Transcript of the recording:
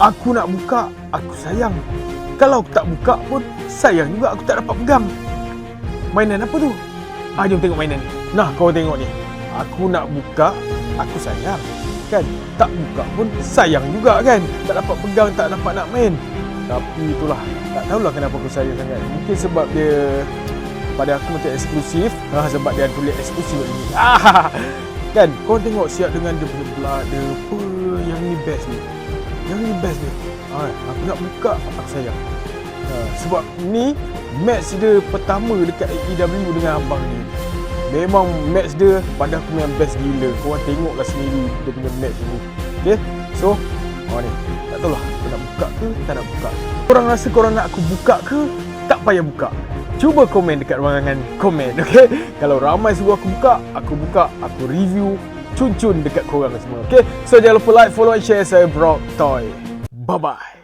Aku nak buka, aku sayang. Kalau aku tak buka pun, sayang juga aku tak dapat pegang. Mainan apa tu? Jom tengok mainan ni. Nah, kau tengok ni. Aku nak buka, aku sayang. Kan? Tak buka pun sayang juga kan? Tak dapat pegang, tak dapat nak main. Tapi itulah, tak tahulah kenapa aku sayang sangat. Mungkin sebab dia pada aku macam eksklusif. Sebab dia tulis eksklusif kat sini. Kan? Kau tengok siap dengan dia punya blood dia. Apa yang ni best ni? Yang ni best ni. Aku nak buka, aku sayang. Sebab ni match dia pertama dekat AEW dengan abang ni. Memang match dia pada aku memang best gila. Korang tengoklah sendiri dia punya match ni. Okay? So, ni. Tak tahulah aku nak buka ke tak nak buka. Korang rasa korang nak aku buka ke tak payah buka. Cuba komen dekat ruangan komen, okay? Kalau ramai suruh aku buka, aku review cun-cun dekat korang semua, okay? So jangan lupa like, follow and share. Saya Brock Toy. Bye-bye.